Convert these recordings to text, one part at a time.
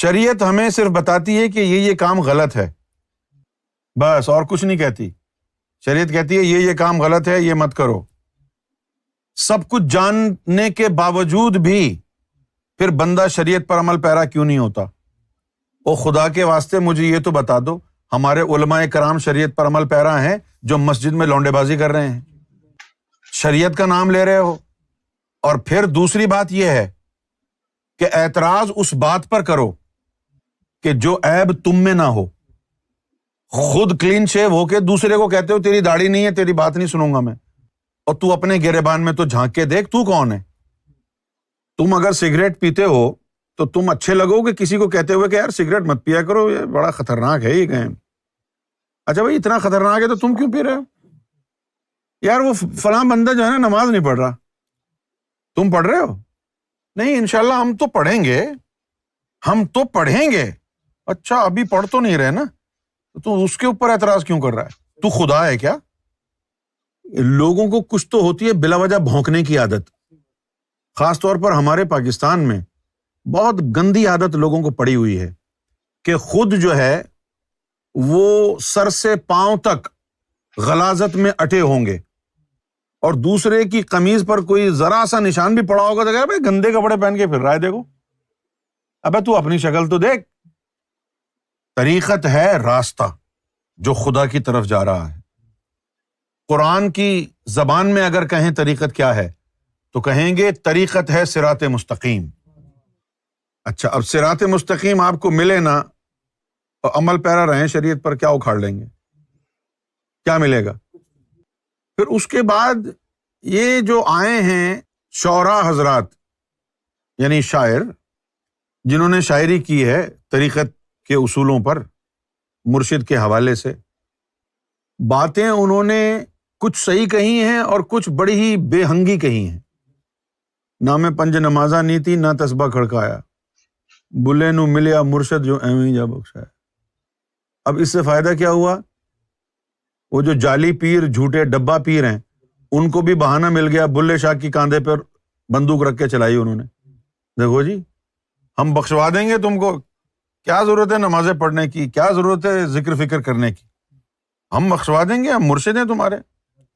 شریعت ہمیں صرف بتاتی ہے کہ یہ کام غلط ہے، بس، اور کچھ نہیں کہتی۔ شریعت کہتی ہے یہ کام غلط ہے، یہ مت کرو۔ سب کچھ جاننے کے باوجود بھی پھر بندہ شریعت پر عمل پیرا کیوں نہیں ہوتا؟ او خدا کے واسطے مجھے یہ تو بتا دو، ہمارے علماء کرام شریعت پر عمل پیرا ہیں جو مسجد میں لونڈے بازی کر رہے ہیں، شریعت کا نام لے رہے ہو۔ اور پھر دوسری بات یہ ہے کہ اعتراض اس بات پر کرو کہ جو عیب تم میں نہ ہو، خود کلین شیو ہو کے دوسرے کو کہتے ہو تیری داڑھی نہیں ہے، تیری بات نہیں سنوں گا میں، اور تو اپنے گریبان میں تو جھانک کے دیکھ تو کون ہے۔ تم اگر سگریٹ پیتے ہو تو تم اچھے لگو گے کسی کو کہتے ہوئے کہ یار سگریٹ مت پیا کرو، یہ بڑا خطرناک ہے یہ گیم۔ اچھا بھائی اتنا خطرناک ہے تو تم کیوں پی رہے ہو؟ یار وہ فلاں بندہ جو ہے نا نماز نہیں پڑھ رہا، تم پڑھ رہے ہو؟ نہیں انشاءاللہ ہم تو پڑھیں گے، ہم تو پڑھیں گے۔ اچھا ابھی پڑھ تو نہیں رہے نا، تو اس کے اوپر اعتراض کیوں کر رہا ہے؟ تو خدا ہے کیا؟ لوگوں کو کچھ تو ہوتی ہے بلا وجہ بھونکنے کی عادت، خاص طور پر ہمارے پاکستان میں بہت گندی عادت لوگوں کو پڑی ہوئی ہے کہ خود جو ہے وہ سر سے پاؤں تک غلاظت میں اٹے ہوں گے، اور دوسرے کی قمیض پر کوئی ذرا سا نشان بھی پڑا ہوگا تو کہہ بھائی گندے کپڑے پہن کے پھر رہا ہے، دیکھو ابے تو اپنی شکل تو دیکھ۔ طریقت ہے راستہ جو خدا کی طرف جا رہا ہے۔ قرآن کی زبان میں اگر کہیں طریقت کیا ہے تو کہیں گے طریقت ہے صراط مستقیم۔ اچھا اب صراط مستقیم آپ کو ملے نا اور عمل پیرا رہیں شریعت پر، کیا اکھاڑ لیں گے؟ کیا ملے گا؟ پھر اس کے بعد یہ جو آئے ہیں شعراء حضرات، یعنی شاعر جنہوں نے شاعری کی ہے طریقت کے اصولوں پر مرشد کے حوالے سے، باتیں انہوں نے کچھ صحیح کہی ہیں اور کچھ بڑی ہی بے ہنگی کہی ہیں۔ نہ میں پنج نمازاں نیتی نہ تسبہ کھڑکایا، بلے نو ملیا مرشد جو ایویں جا بخشایا۔ اب اس سے فائدہ کیا ہوا؟ وہ جو جعلی پیر جھوٹے ڈبہ پیر ہیں ان کو بھی بہانہ مل گیا، بلے شاہ کی کاندھے پر بندوق رکھ کے چلائی انہوں نے، دیکھو جی ہم بخشوا دیں گے تم کو، کیا ضرورت ہے نمازیں پڑھنے کی، کیا ضرورت ہے ذکر فکر کرنے کی، ہم بخشوا دیں گے، ہم مرشد ہیں تمہارے۔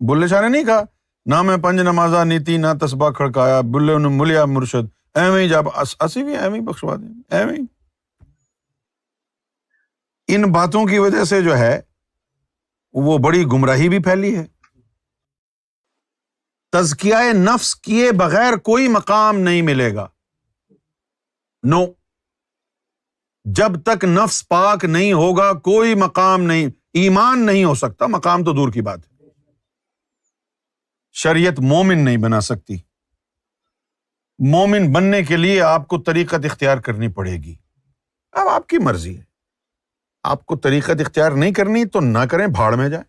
بلے شاہ نے نہیں کہا نہ میں پنج نمازاں نیتی نہ تسبہ کھڑکایا، بلے نے ملیا مرشد ایویں جب اسی بھی ایویں بخشوا دیں گے، ایویں۔ ان باتوں کی وجہ سے جو ہے وہ بڑی گمراہی بھی پھیلی ہے۔ تزکیہ نفس کیے بغیر کوئی مقام نہیں ملے گا، نو، جب تک نفس پاک نہیں ہوگا کوئی مقام نہیں، ایمان نہیں ہو سکتا، مقام تو دور کی بات ہے۔ شریعت مومن نہیں بنا سکتی، مومن بننے کے لیے آپ کو طریقت اختیار کرنی پڑے گی۔ اب آپ کی مرضی ہے، آپ کو طریقت اختیار نہیں کرنی تو نہ کریں، بھاڑ میں جائیں۔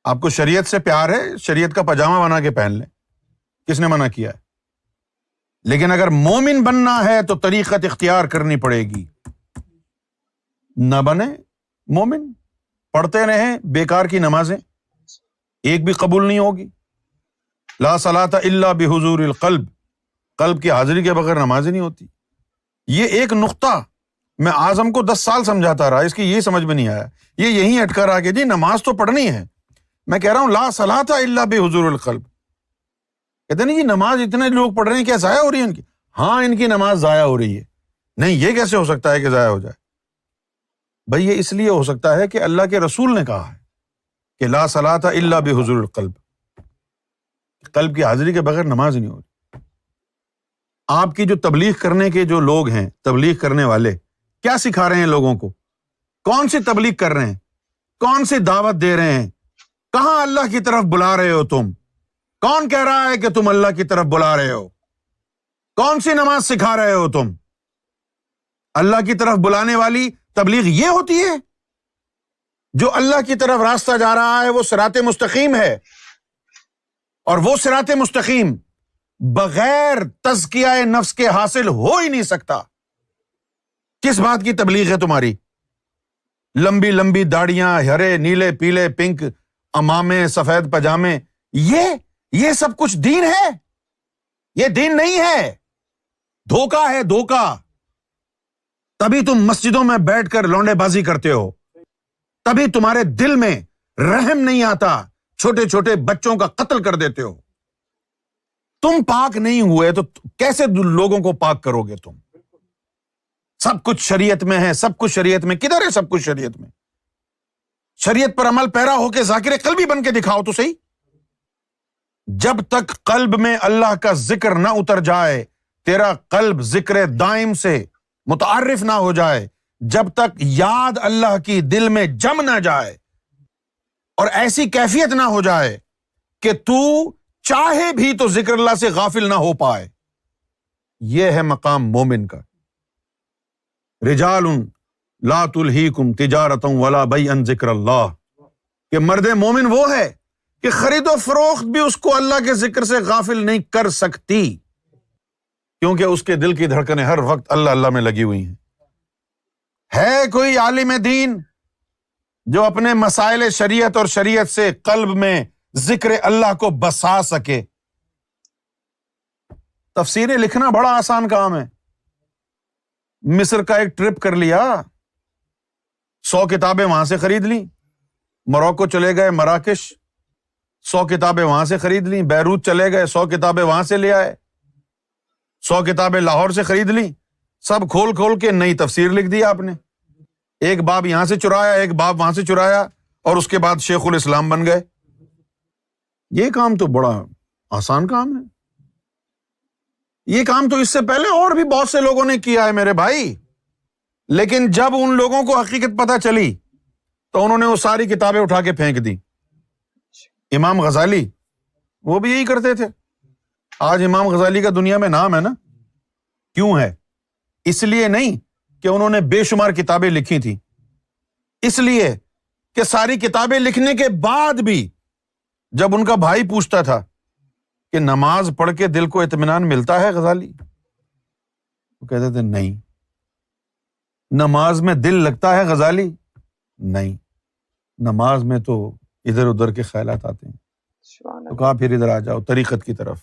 آپ کو شریعت سے پیار ہے، شریعت کا پاجامہ بنا کے پہن لیں، کس نے منع کیا ہے؟ لیکن اگر مومن بننا ہے تو طریقت اختیار کرنی پڑے گی۔ نہ بنے مومن، پڑھتے رہیں بیکار کی نمازیں، ایک بھی قبول نہیں ہوگی۔ لا صلاۃ الا بحضور القلب، قلب کی حاضری کے بغیر نماز ہی نہیں ہوتی۔ یہ ایک نقطہ میں اعظم کو 10 سال سمجھاتا رہا، اس کی یہی سمجھ میں نہیں آیا، یہ یہیں اٹکا رہا کہ جی نماز تو پڑھنی ہے، میں کہہ رہا ہوں لا صلاۃ الا بحضور القلب۔ کہتے نہیں جی نماز اتنے لوگ پڑھ رہے ہیں، کیا ضائع ہو رہی ہے ان کی؟ ہاں ان کی نماز ضائع ہو رہی ہے۔ نہیں یہ کیسے ہو سکتا ہے کہ ضائع ہو جائے؟ بھئی یہ اس لیے ہو سکتا ہے کہ اللہ کے رسول نے کہا ہے کہ لا صلاۃ الا بحضور القلب، قلب کی حاضری کے بغیر نماز نہیں ہوتی۔ آپ کی جو تبلیغ کرنے کے جو لوگ ہیں، تبلیغ کرنے والے کیا سکھا رہے ہیں لوگوں کو؟ کون سی تبلیغ کر رہے ہیں؟ کون سی دعوت دے رہے ہیں؟ کہاں اللہ کی طرف بلا رہے ہو تم؟ کون کہہ رہا ہے کہ تم اللہ کی طرف بلا رہے ہو؟ کون سی نماز سکھا رہے ہو تم؟ اللہ کی طرف بلانے والی تبلیغ یہ ہوتی ہے؟ جو اللہ کی طرف راستہ جا رہا ہے وہ صراط مستقیم ہے، اور وہ صراط مستقیم بغیر تزکیہ نفس کے حاصل ہو ہی نہیں سکتا۔ کس بات کی تبلیغ ہے تمہاری؟ لمبی لمبی داڑیاں، ہرے نیلے پیلے پنک امامے، سفید پاجامے، یہ سب کچھ دین ہے؟ یہ دین نہیں ہے، دھوکہ ہے، دھوکہ۔ تبھی تم مسجدوں میں بیٹھ کر لونڈے بازی کرتے ہو، تبھی تمہارے دل میں رحم نہیں آتا، چھوٹے چھوٹے بچوں کا قتل کر دیتے ہو۔ تم پاک نہیں ہوئے تو کیسے لوگوں کو پاک کرو گے تم؟ سب کچھ شریعت میں ہے، سب کچھ شریعت میں، کدھر ہے سب کچھ شریعت میں؟ شریعت پر عمل پیرا ہو کے ذاکر قلبی بن کے دکھاؤ تو صحیح۔ جب تک قلب میں اللہ کا ذکر نہ اتر جائے، تیرا قلب ذکر دائم سے متعارف نہ ہو جائے، جب تک یاد اللہ کی دل میں جم نہ جائے اور ایسی کیفیت نہ ہو جائے کہ تو چاہے بھی تو ذکر اللہ سے غافل نہ ہو پائے، یہ ہے مقام مومن کا۔ رجال لا تلہیکم تجارۃ ولا بیع عن ذکر اللہ، کہ مرد مومن وہ ہے کہ خرید و فروخت بھی اس کو اللہ کے ذکر سے غافل نہیں کر سکتی، کیونکہ اس کے دل کی دھڑکنیں ہر وقت اللہ اللہ میں لگی ہوئی ہیں۔ ہے کوئی عالم دین جو اپنے مسائل شریعت اور شریعت سے قلب میں ذکر اللہ کو بسا سکے؟ تفسیریں لکھنا بڑا آسان کام ہے۔ مصر کا ایک ٹرپ کر لیا، 100 کتابیں وہاں سے خرید لیں، موروکو چلے گئے، مراکش 100 کتابیں وہاں سے خرید لیں، بیروت چلے گئے 100 کتابیں وہاں سے لے آئے، 100 کتابیں لاہور سے خرید لیں، سب کھول کھول کے نئی تفسیر لکھ دی آپ نے، ایک باب یہاں سے چرایا، ایک باب وہاں سے چرایا، اور اس کے بعد شیخ الاسلام بن گئے۔ یہ کام تو بڑا آسان کام ہے، یہ کام تو اس سے پہلے اور بھی بہت سے لوگوں نے کیا ہے میرے بھائی، لیکن جب ان لوگوں کو حقیقت پتہ چلی تو انہوں نے وہ ساری کتابیں اٹھا کے پھینک دی۔ امام غزالی وہ بھی یہی کرتے تھے۔ آج امام غزالی کا دنیا میں نام ہے نا، کیوں ہے؟ اس لیے نہیں کہ انہوں نے بے شمار کتابیں لکھی تھیں، اس لیے کہ ساری کتابیں لکھنے کے بعد بھی جب ان کا بھائی پوچھتا تھا کہ نماز پڑھ کے دل کو اطمینان ملتا ہے غزالی، وہ کہتے تھے نہیں۔ نماز میں دل لگتا ہے غزالی؟ نہیں، نماز میں تو ادھر ادھر کے خیالات آتے ہیں۔ تو کہا پھر ادھر آ جاؤ طریقت کی طرف۔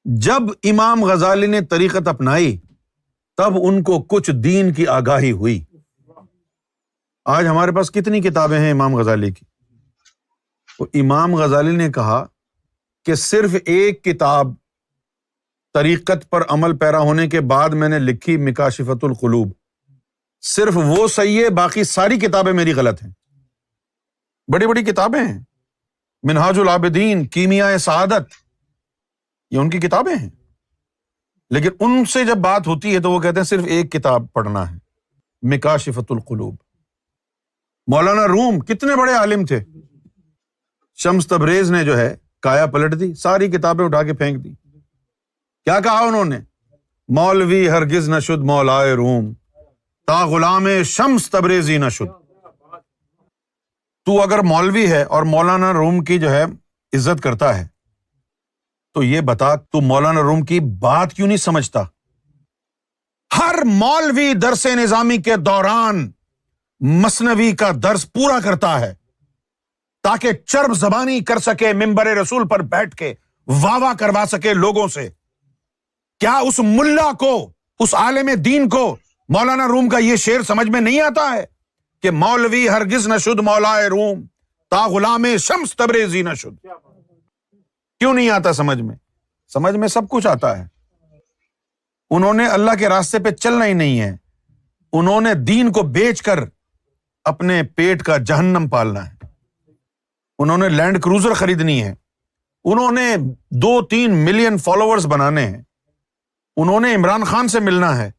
جب امام غزالی نے طریقت اپنائی تب ان کو کچھ دین کی آگاہی ہوئی۔ آج ہمارے پاس کتنی کتابیں ہیں امام غزالی کی؟ تو امام غزالی نے کہا کہ صرف ایک کتاب طریقت پر عمل پیرا ہونے کے بعد میں نے لکھی، مکاشفۃ القلوب، صرف وہ صحیح ہے، باقی ساری کتابیں میری غلط ہیں۔ بڑی بڑی کتابیں ہیں، منہاج العابدین، کیمیائے سعادت، یہ ان کی کتابیں ہیں، لیکن ان سے جب بات ہوتی ہے تو وہ کہتے ہیں صرف ایک کتاب پڑھنا ہے، مکاشفۃ القلوب۔ مولانا روم کتنے بڑے عالم تھے، شمس تبریز نے جو ہے کایا پلٹ دی، ساری کتابیں اٹھا کے پھینک دی۔ کیا کہا انہوں نے؟ مولوی ہرگز نہ شد مولائے روم، تا غلام شمس تبریزی نہ شد۔ تو اگر مولوی ہے اور مولانا روم کی جو ہے عزت کرتا ہے تو یہ بتا تو مولانا روم کی بات کیوں نہیں سمجھتا؟ ہر مولوی درس نظامی کے دوران مثنوی کا درس پورا کرتا ہے تاکہ چرب زبانی کر سکے، منبر رسول پر بیٹھ کے واہ واہ کروا سکے لوگوں سے۔ کیا اس ملا کو، اس عالم دین کو مولانا روم کا یہ شعر سمجھ میں نہیں آتا ہے کہ مولوی ہرگز نہ شد مولائے روم، تا غلام شمس تبریزی نہ شد؟ کیوں نہیں آتا سمجھ میں؟ سمجھ میں سب کچھ آتا ہے۔ انہوں نے اللہ کے راستے پہ چلنا ہی نہیں ہے، انہوں نے دین کو بیچ کر اپنے پیٹ کا جہنم پالنا ہے۔ انہوں نے لینڈ کروزر خریدنی ہے، انہوں نے 2-3 ملین فالوورز بنانے ہیں، انہوں نے عمران خان سے ملنا ہے،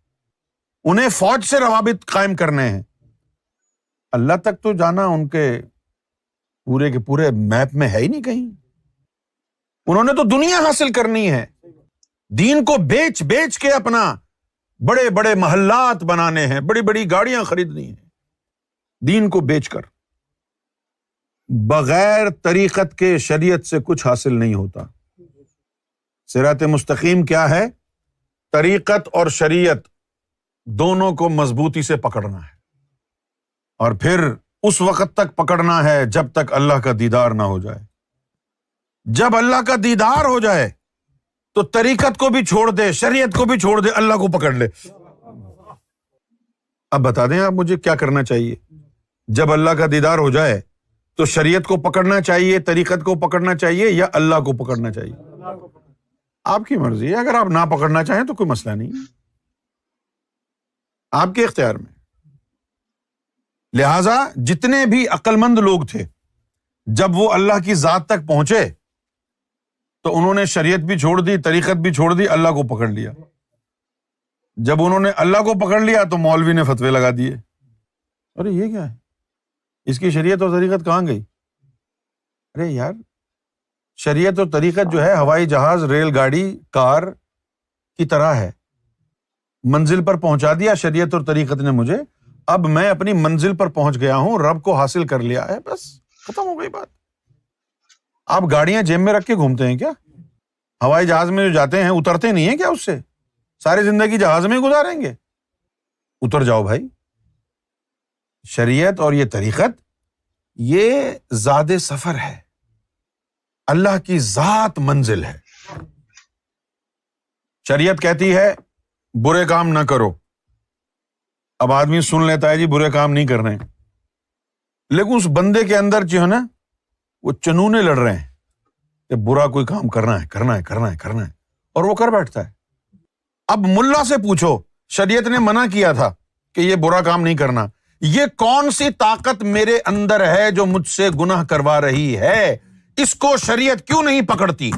انہیں فوج سے روابط قائم کرنے ہیں۔ اللہ تک تو جانا ان کے پورے کے پورے میپ میں ہے ہی نہیں کہیں۔ انہوں نے تو دنیا حاصل کرنی ہے، دین کو بیچ بیچ کے اپنا بڑے بڑے محلات بنانے ہیں، بڑی بڑی گاڑیاں خریدنی ہیں، دین کو بیچ کر۔ بغیر طریقت کے شریعت سے کچھ حاصل نہیں ہوتا۔ صراط مستقیم کیا ہے؟ طریقت اور شریعت دونوں کو مضبوطی سے پکڑنا ہے، اور پھر اس وقت تک پکڑنا ہے جب تک اللہ کا دیدار نہ ہو جائے۔ جب اللہ کا دیدار ہو جائے تو طریقت کو بھی چھوڑ دے، شریعت کو بھی چھوڑ دے، اللہ کو پکڑ لے۔ اب بتا دیں آپ مجھے کیا کرنا چاہیے؟ جب اللہ کا دیدار ہو جائے تو شریعت کو پکڑنا چاہیے، طریقت کو پکڑنا چاہیے یا اللہ کو پکڑنا چاہیے؟ آپ کی مرضی ہے، اگر آپ نہ پکڑنا چاہیں تو کوئی مسئلہ نہیں، آپ کے اختیار میں۔ لہذا جتنے بھی عقل مند لوگ تھے جب وہ اللہ کی ذات تک پہنچے تو انہوں نے شریعت بھی چھوڑ دی، طریقت بھی چھوڑ دی، اللہ کو پکڑ لیا۔ جب انہوں نے اللہ کو پکڑ لیا تو مولوی نے فتوے لگا دیے، ارے یہ کیا ہے، اس کی شریعت اور طریقت کہاں گئی؟ ارے یار، شریعت اور طریقت جو ہے ہوائی جہاز، ریل گاڑی، کار کی طرح ہے، منزل پر پہنچا دیا شریعت اور طریقت نے مجھے، اب میں اپنی منزل پر پہنچ گیا ہوں، رب کو حاصل کر لیا ہے، بس ختم ہو گئی بات۔ آپ گاڑیاں جیب میں رکھ کے گھومتے ہیں کیا؟ ہوائی جہاز میں جو جاتے ہیں اترتے نہیں ہیں کیا اس سے؟ ساری زندگی جہاز میں گزاریں گے؟ اتر جاؤ بھائی۔ شریعت اور یہ طریقت یہ زاد سفر ہے، اللہ کی ذات منزل ہے۔ شریعت کہتی ہے برے کام نہ کرو، اب آدمی سن لیتا ہے جی برے کام نہیں کرنے، لیکن اس بندے کے اندر جو ہے نا وہ چنونے لڑ رہے ہیں کہ برا کوئی کام کرنا ہے، اور وہ کر بیٹھتا ہے۔ اب ملا سے پوچھو، شریعت نے منع کیا تھا کہ یہ برا کام نہیں کرنا، یہ کون سی طاقت میرے اندر ہے جو مجھ سے گناہ کروا رہی ہے، اس کو شریعت کیوں نہیں پکڑتی؟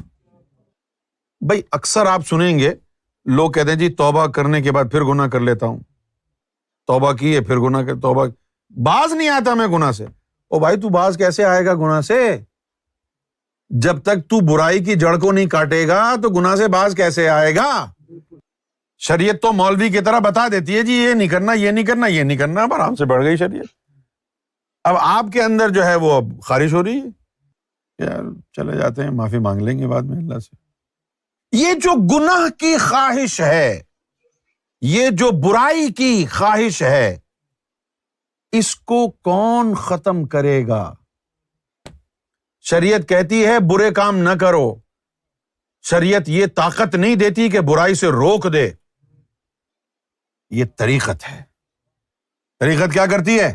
بھائی اکثر آپ سنیں گے لوگ کہتے ہیں جی توبہ کرنے کے بعد پھر گناہ کر لیتا ہوں، توبہ کی ہے پھر گناہ کر، توبہ باز نہیں آتا میں گناہ سے۔ او بھائی تو باز کیسے آئے گا گناہ سے؟ جب تک تو برائی کی جڑ کو نہیں کاٹے گا تو گناہ سے باز کیسے آئے گا؟ شریعت تو مولوی کی طرح بتا دیتی ہے جی یہ نہیں کرنا، یہ نہیں کرنا، یہ نہیں کرنا، اب آرام سے بڑھ گئی شریعت۔ اب آپ کے اندر جو ہے وہ اب خارش ہو رہی ہے، یار چلے جاتے ہیں، معافی مانگ لیں گے بعد میں اللہ سے۔ یہ جو گناہ کی خواہش ہے، یہ جو برائی کی خواہش ہے، اس کو کون ختم کرے گا؟ شریعت کہتی ہے برے کام نہ کرو، شریعت یہ طاقت نہیں دیتی کہ برائی سے روک دے، یہ طریقت ہے۔ طریقت کیا کرتی ہے؟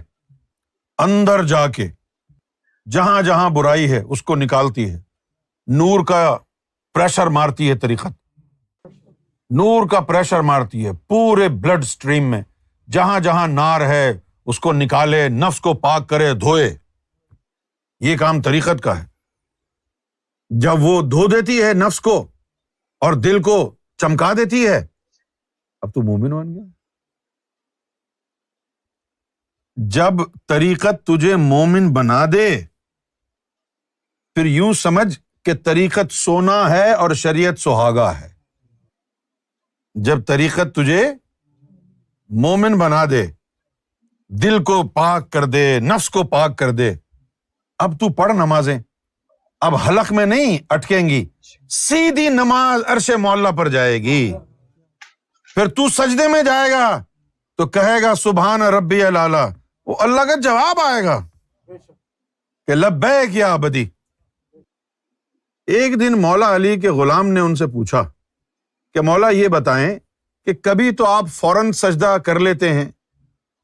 اندر جا کے جہاں جہاں برائی ہے اس کو نکالتی ہے، نور کا پریشر مارتی ہے، طریقت نور کا پریشر مارتی ہے پورے بلڈ سٹریم میں، جہاں جہاں نار ہے اس کو نکالے، نفس کو پاک کرے، دھوئے، یہ کام طریقت کا ہے۔ جب وہ دھو دیتی ہے نفس کو اور دل کو چمکا دیتی ہے، اب تو مومن بن گیا۔ جب طریقت تجھے مومن بنا دے پھر یوں سمجھ کہ طریقت سونا ہے اور شریعت سہاگا ہے۔ جب طریقت تجھے مومن بنا دے، دل کو پاک کر دے، نفس کو پاک کر دے، اب تو پڑھ نمازیں، اب حلق میں نہیں اٹکیں گی، سیدھی نماز عرش معلیٰ پر جائے گی۔ پھر تو سجدے میں جائے گا تو کہے گا سبحان ربی الاعلیٰ، وہ اللہ کا جواب آئے گا کہ لبیک یا عبدی۔ ایک دن مولا علی کے غلام نے ان سے پوچھا کہ مولا یہ بتائیں کہ کبھی تو آپ فوراً سجدہ کر لیتے ہیں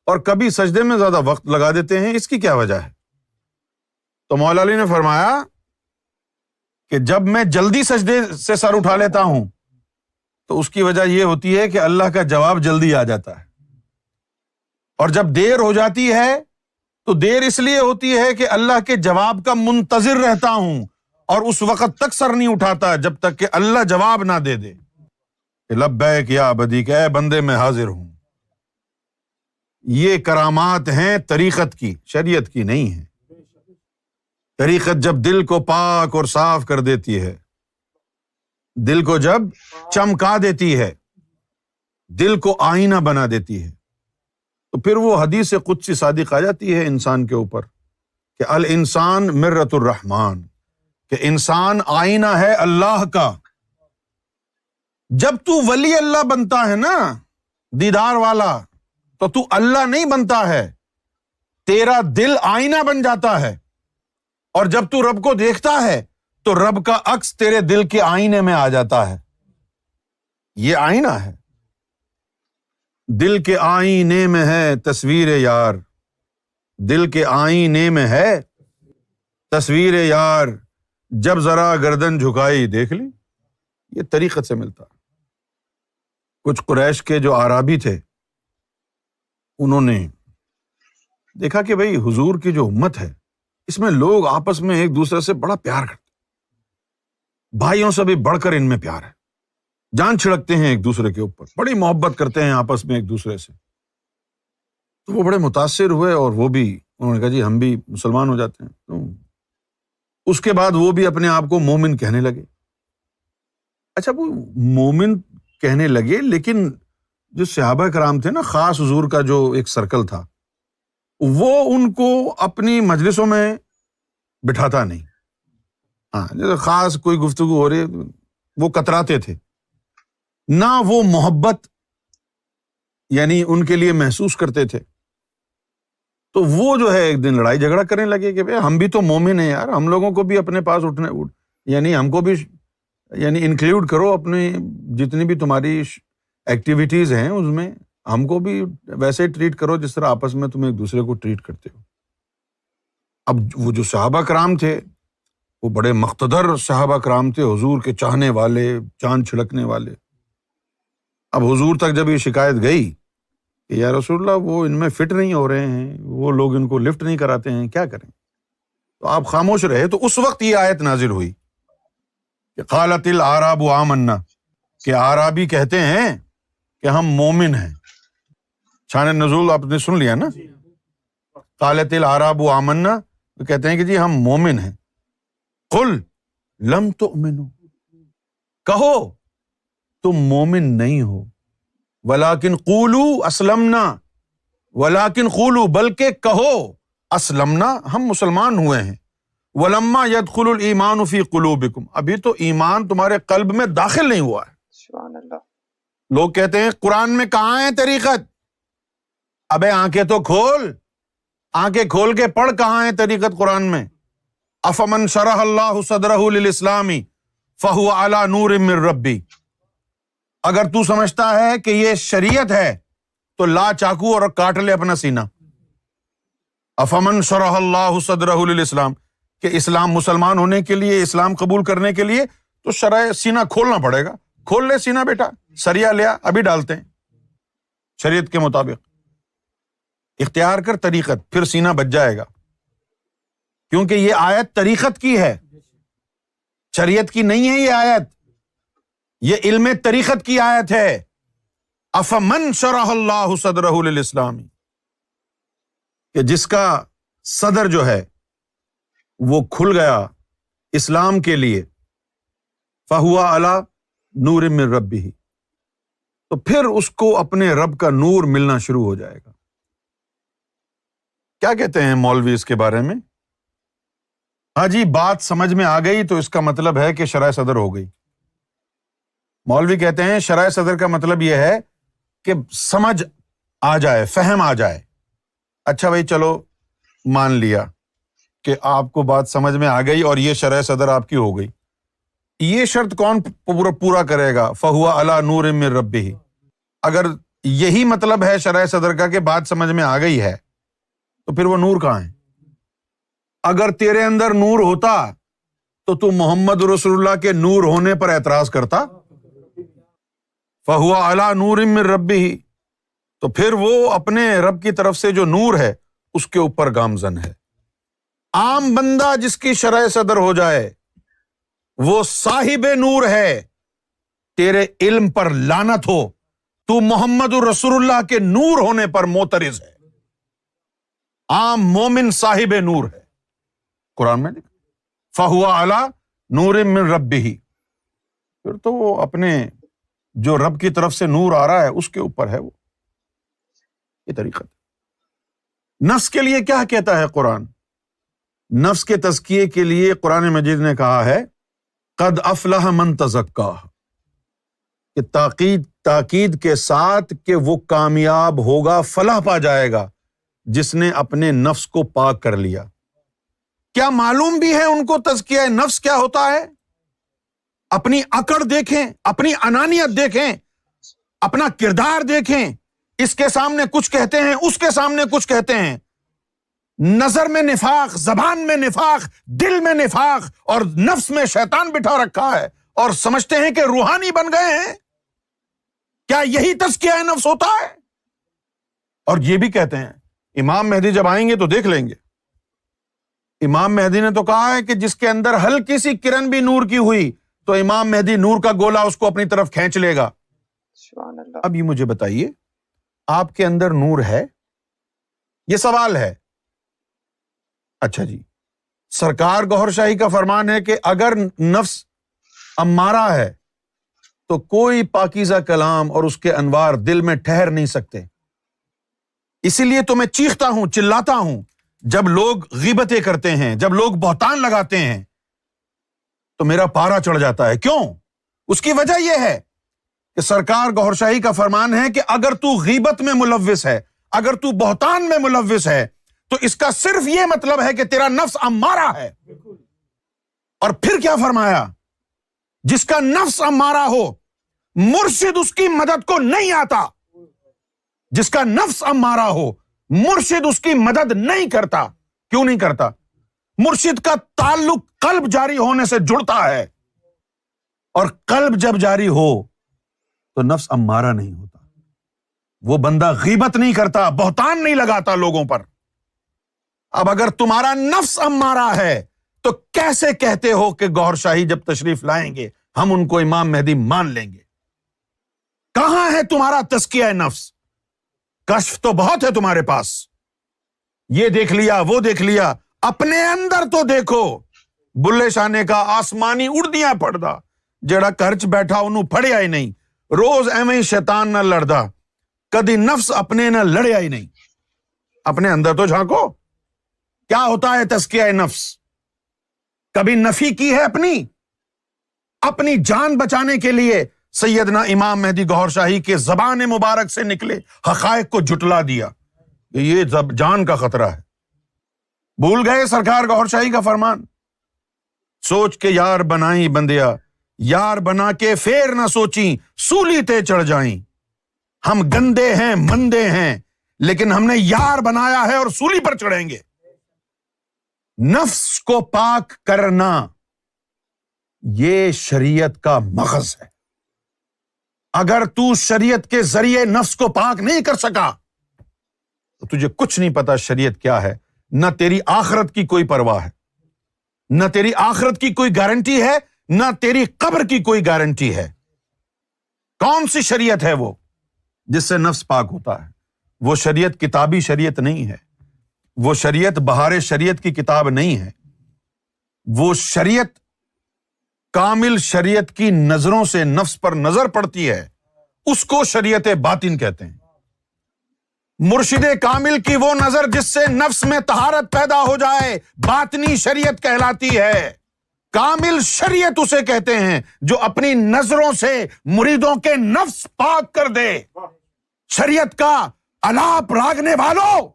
اور کبھی سجدے میں زیادہ وقت لگا دیتے ہیں، اس کی کیا وجہ ہے؟ تو مولا علی نے فرمایا کہ جب میں جلدی سجدے سے سر اٹھا لیتا ہوں تو اس کی وجہ یہ ہوتی ہے کہ اللہ کا جواب جلدی آ جاتا ہے، اور جب دیر ہو جاتی ہے تو دیر اس لیے ہوتی ہے کہ اللہ کے جواب کا منتظر رہتا ہوں اور اس وقت تک سر نہیں اٹھاتا جب تک کہ اللہ جواب نہ دے دے کہ لبیک یا عبدی، کہ اے بندے میں حاضر ہوں۔ یہ کرامات ہیں طریقت کی، شریعت کی نہیں ہے۔ طریقت جب دل کو پاک اور صاف کر دیتی ہے، دل کو جب چمکا دیتی ہے، دل کو آئینہ بنا دیتی ہے، تو پھر وہ حدیث قدسی صادق آ جاتی ہے انسان کے اوپر کہ الانسان مرۃ الرحمن، کہ انسان آئینہ ہے اللہ کا۔ جب تو ولی اللہ بنتا ہے نا، دیدار والا، تو تو اللہ نہیں بنتا ہے، تیرا دل آئینہ بن جاتا ہے، اور جب تو رب کو دیکھتا ہے تو رب کا عکس تیرے دل کے آئینے میں آ جاتا ہے۔ یہ آئینہ ہے۔ دل کے آئینے میں ہے تصویر یار، دل کے آئینے میں ہے تصویر یار، جب ذرا گردن جھکائی دیکھ لی۔ یہ طریقت سے ملتا۔ کچھ قریش کے جو اعرابی تھے، انہوں نے دیکھا کہ بھئی حضور کی جو امت ہے اس میں لوگ آپس میں ایک دوسرے سے بڑا پیار کرتے، بھائیوں سے بھی بڑھ کر ان میں پیار ہے، جان چھڑکتے ہیں ایک دوسرے کے اوپر، بڑی محبت کرتے ہیں آپس میں ایک دوسرے سے۔ تو وہ بڑے متاثر ہوئے اور وہ بھی انہوں نے کہا جی ہم بھی مسلمان ہو جاتے ہیں۔ تو اس کے بعد وہ بھی اپنے آپ کو مومن کہنے لگے۔ اچھا وہ مومن کہنے لگے، لیکن جو صحابہ کرام تھے نا، خاص حضور کا جو ایک سرکل تھا، وہ ان کو اپنی مجلسوں میں بٹھاتا نہیں۔ ہاں جیسے خاص کوئی گفتگو ہو رہی ہے وہ کتراتے تھے، نہ وہ محبت یعنی ان کے لیے محسوس کرتے تھے۔ تو وہ جو ہے ایک دن لڑائی جھگڑا کرنے لگے کہ ہم بھی تو مومن ہیں یار، ہم لوگوں کو بھی اپنے پاس یعنی ہم کو بھی یعنی انکلوڈ کرو اپنے جتنی بھی تمہاری ایکٹیویٹیز ہیں اس میں، ہم کو بھی ویسے ٹریٹ کرو جس طرح آپس میں تم ایک دوسرے کو ٹریٹ کرتے ہو۔ اب وہ جو صحابہ کرام تھے وہ بڑے مقتدر صحابہ کرام تھے، حضور کے چاہنے والے، جان چھڑکنے والے۔ اب حضور تک جب یہ شکایت گئی کہ یا رسول اللہ وہ ان میں فٹ نہیں ہو رہے ہیں، وہ لوگ ان کو لفٹ نہیں کراتے ہیں، کیا کریں؟ تو آپ خاموش رہے۔ تو اس وقت یہ آیت نازل ہوئی کہ قالت الاعراب آمنا، کہ اعرابی کہتے ہیں کہ ہم مومن ہیں۔ شان نزول آپ نے سن لیا نا، قالت الاعراب آمنا، وہ کہتے ہیں کہ جی ہم مومن ہیں۔ قل لم تؤمنوا، کہو تم مومن نہیں ہو، ولیکن قولوا اسلمنا، ولیکن قولوا بلکہ کہو اسلمنا ہم مسلمان ہوئے ہیں، ولما يدخل الایمان فی قلوبکم، ابھی تو ایمان تمہارے قلب میں داخل نہیں ہوا ہے۔ سبحان اللہ۔ لوگ کہتے ہیں قرآن میں کہاں ہے طریقت؟ ابے آنکھیں تو کھول، آنکھیں کھول کے پڑھ کہاں ہے طریقت قرآن میں۔ افمن شرح اللہ صدرہ للاسلام فہو علی نور من ربی، اگر تو سمجھتا ہے کہ یہ شریعت ہے تو لا چاقو اور کاٹ لے اپنا سینہ۔ افمن شرح اللہ صدرہ للاسلام، کہ اسلام مسلمان ہونے کے لیے، اسلام قبول کرنے کے لیے تو شرح سینہ کھولنا پڑے گا۔ کھول لے سینہ بیٹا، سریا لیا ابھی ڈالتے ہیں شریعت کے مطابق، اختیار کر طریقت، پھر سینہ بچ جائے گا، کیونکہ یہ آیت طریقت کی ہے، شریعت کی نہیں ہے۔ یہ آیت، یہ علم طریقت کی آیت ہے۔ افمن شرح اللہ صدرہ للاسلام، کہ جس کا صدر جو ہے وہ کھل گیا اسلام کے لیے، فہو علی نور من ربہ، تو پھر اس کو اپنے رب کا نور ملنا شروع ہو جائے گا۔ کیا کہتے ہیں مولوی اس کے بارے میں؟ ہاں جی بات سمجھ میں آ گئی تو اس کا مطلب ہے کہ شرح صدر ہو گئی۔ مولوی کہتے ہیں شرح صدر کا مطلب یہ ہے کہ سمجھ آ جائے، فہم آ جائے۔ اچھا بھائی چلو مان لیا کہ آپ کو بات سمجھ میں آ گئی اور یہ شرح صدر آپ کی ہو گئی، یہ شرط کون پورا کرے گا؟ فہو علی نور من ربہ۔ اگر یہی مطلب ہے شرح صدر کا کہ بات سمجھ میں آ گئی ہے تو پھر وہ نور کہاں ہے؟ اگر تیرے اندر نور ہوتا تو محمد رسول اللہ کے نور ہونے پر اعتراض کرتا؟ فہو علی نور من ربہ، تو پھر وہ اپنے رب کی طرف سے جو نور ہے اس کے اوپر گامزن ہے۔ عام بندہ جس کی شرح صدر ہو جائے وہ صاحب نور ہے، تیرے علم پر لعنت ہو، تو محمد رسول اللہ کے نور ہونے پر معترض ہے۔ عام مومن صاحب نور ہے، قرآن میں لکھا فہو علی نور من ربہ، پھر تو وہ اپنے جو رب کی طرف سے نور آ رہا ہے اس کے اوپر ہے وہ۔ یہ طریقہ نفس کے لیے کیا کہتا ہے قرآن؟ نفس کے تزکیے کے لیے قرآن مجید نے کہا ہے قد افلح من تزکا، کہ تاکید کے ساتھ کہ وہ کامیاب ہوگا، فلاح پا جائے گا جس نے اپنے نفس کو پاک کر لیا۔ کیا معلوم بھی ہے ان کو تزکیہ نفس کیا ہوتا ہے؟ اپنی اکڑ دیکھیں، اپنی انانیت دیکھیں، اپنا کردار دیکھیں اس کے سامنے کچھ کہتے ہیں، اس کے سامنے کچھ کہتے ہیں، نظر میں نفاق، زبان میں نفاق، دل میں نفاق، اور نفس میں شیطان بٹھا رکھا ہے، اور سمجھتے ہیں کہ روحانی بن گئے ہیں۔ کیا یہی تزکیہ نفس ہوتا ہے؟ اور یہ بھی کہتے ہیں امام مہدی جب آئیں گے تو دیکھ لیں گے۔ امام مہدی نے تو کہا ہے کہ جس کے اندر ہلکی سی کرن بھی نور کی ہوئی تو امام مہدی نور کا گولا اس کو اپنی طرف کھینچ لے گا۔ سبحان اللہ۔ اب یہ مجھے بتائیے، آپ کے اندر نور ہے؟ یہ سوال ہے۔ اچھا جی، سرکار گوہر شاہی کا فرمان ہے کہ اگر نفس امارہ ہے تو کوئی پاکیزہ کلام اور اس کے انوار دل میں ٹھہر نہیں سکتے۔ اسی لیے تو میں چیختا ہوں، چلاتا ہوں جب لوگ غیبتیں کرتے ہیں، جب لوگ بہتان لگاتے ہیں تو میرا پارا چڑھ جاتا ہے۔ کیوں؟ اس کی وجہ یہ ہے کہ سرکار گوہر شاہی کا فرمان ہے کہ اگر تو غیبت میں ملوث ہے، اگر تو بہتان میں ملوث ہے، تو اس کا صرف یہ مطلب ہے کہ تیرا نفس امارہ ہے۔ اور پھر کیا فرمایا؟ جس کا نفس امارہ ہو، مرشد اس کی مدد کو نہیں آتا۔ جس کا نفس امارہ ہو، مرشد اس کی مدد نہیں کرتا۔ کیوں نہیں کرتا؟ مرشد کا تعلق قلب جاری ہونے سے جڑتا ہے، اور قلب جب جاری ہو تو نفس امارہ نہیں ہوتا۔ وہ بندہ غیبت نہیں کرتا، بہتان نہیں لگاتا لوگوں پر۔ اب اگر تمہارا نفس امارہ ہے تو کیسے کہتے ہو کہ گوہر شاہی جب تشریف لائیں گے ہم ان کو امام مہدی مان لیں گے؟ کہاں ہے تمہارا تزکیہ نفس؟ کشف تو بہت ہے تمہارے پاس، یہ دیکھ لیا، وہ دیکھ لیا، اپنے اندر تو دیکھو۔ بلے شاہ نے کہا آسمانی اڑدیاں پڑدا، جڑا گھر چ بیٹھا انہوں پڑھیا ہی نہیں، روز ایویں ہی شیطان نہ لڑدا، کدی نفس اپنے نہ لڑیا ہی نہیں۔ اپنے اندر تو جھانکو، کیا ہوتا ہے تزکیہ نفس؟ کبھی نفی کی ہے اپنی جان بچانے کے لیے سیدنا امام مہدی گوہر شاہی کے زبان مبارک سے نکلے حقائق کو جھٹلا دیا کہ یہ جان کا خطرہ ہے۔ بھول گئے سرکار گوہر شاہی کا فرمان؟ سوچ کے یار بنائی بندیا، یار بنا کے پھر نہ سوچیں، سولی تے چڑھ جائیں۔ ہم گندے ہیں، مندے ہیں، لیکن ہم نے یار بنایا ہے اور سولی پر چڑھیں گے۔ نفس کو پاک کرنا یہ شریعت کا مغز ہے۔ اگر تو شریعت کے ذریعے نفس کو پاک نہیں کر سکا تو تجھے کچھ نہیں پتا شریعت کیا ہے۔ نہ تیری آخرت کی کوئی پرواہ ہے، نہ تیری آخرت کی کوئی گارنٹی ہے، نہ تیری قبر کی کوئی گارنٹی ہے۔ کون سی شریعت ہے وہ جس سے نفس پاک ہوتا ہے؟ وہ شریعت کتابی شریعت نہیں ہے، وہ شریعت بہار شریعت کی کتاب نہیں ہے، وہ شریعت کامل شریعت کی نظروں سے نفس پر نظر پڑتی ہے، اس کو شریعت باطن کہتے ہیں۔ مرشد کامل کی وہ نظر جس سے نفس میں طہارت پیدا ہو جائے باطنی شریعت کہلاتی ہے۔ کامل شریعت اسے کہتے ہیں جو اپنی نظروں سے مریدوں کے نفس پاک کر دے۔ شریعت کا الاپ راگنے والوں،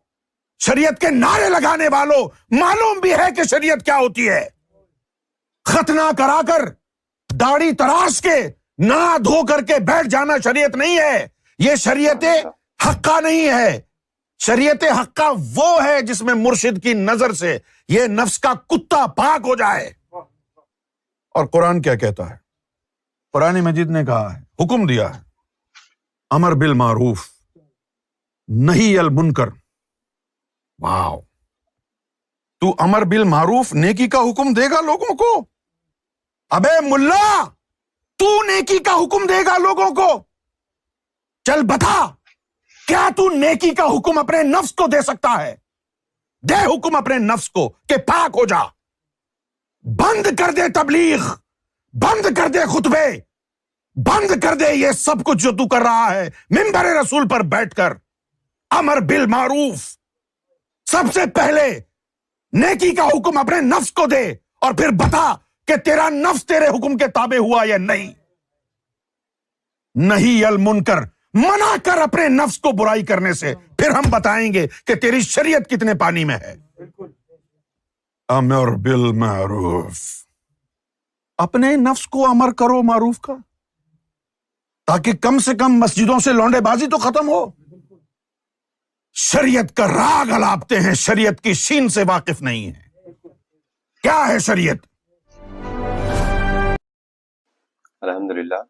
شریعت کے نعرے لگانے والوں، معلوم بھی ہے کہ شریعت کیا ہوتی ہے۔ ختنہ کرا کر، داڑھی تراش کے، نہا دھو کر کے بیٹھ جانا شریعت نہیں ہے۔ یہ شریعت حقہ نہیں ہے۔ شریعت حقہ وہ ہے جس میں مرشد کی نظر سے یہ نفس کا کتا پاک ہو جائے۔ اور قرآن کیا کہتا ہے؟ قرآن مجید نے کہا ہے، حکم دیا ہے، امر بالمعروف نہی المنکر۔ واو! تو امر بالمعروف نیکی کا حکم دے گا لوگوں کو؟ ابے ملا، تو نیکی کا حکم دے گا لوگوں کو؟ چل بتا، کیا تو نیکی کا حکم اپنے نفس کو دے سکتا ہے؟ دے حکم اپنے نفس کو کہ پاک ہو جا۔ بند کر دے تبلیغ، بند کر دے خطبے، بند کر دے یہ سب کچھ جو تو کر رہا ہے منبر رسول پر بیٹھ کر۔ امر بالمعروف، سب سے پہلے نیکی کا حکم اپنے نفس کو دے، اور پھر بتا کہ تیرا نفس تیرے حکم کے تابع ہوا یا نہیں۔ نہیں المنکر، منع کر اپنے نفس کو برائی کرنے سے، پھر ہم بتائیں گے کہ تیری شریعت کتنے پانی میں ہے۔ امر بالمعروف، اپنے نفس کو امر کرو معروف کا، تاکہ کم سے کم مسجدوں سے لونڈے بازی تو ختم ہو۔ شریعت کا راگ الاپتے ہیں، شریعت کی سین سے واقف نہیں ہیں. کیا ہے شریعت؟ الحمدللہ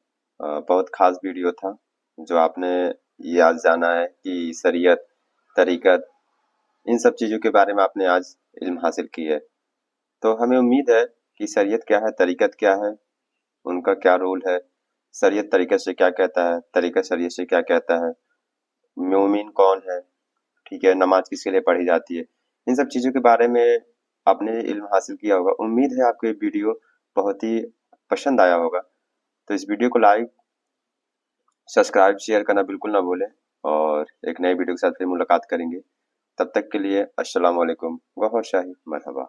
بہت خاص ویڈیو تھا جو آپ نے یہ آج جانا ہے کہ شریعت، طریقت، ان سب چیزوں کے بارے میں آپ نے آج علم حاصل کی ہے. تو ہمیں امید ہے کہ شریعت کیا ہے، طریقت کیا ہے، ان کا کیا رول ہے، شریعت طریقت سے کیا کہتا ہے، طریقت شریعت سے کیا کہتا ہے، مومن کون ہے، ٹھیک ہے، نماز کس کے لیے پڑھی جاتی ہے، ان سب چیزوں کے بارے میں آپ نے علم حاصل کیا ہوگا. امید ہے آپ کو یہ ویڈیو بہت ہی پسند آیا ہوگا. تو اس ویڈیو کو لائک، سبسکرائب، شیئر کرنا بالکل نہ بھولیں، اور ایک نئے ویڈیو کے ساتھ پھر ملاقات کریں گے. تب تک کے لیے السلام علیکم، گوہر شاہی، مرحبا.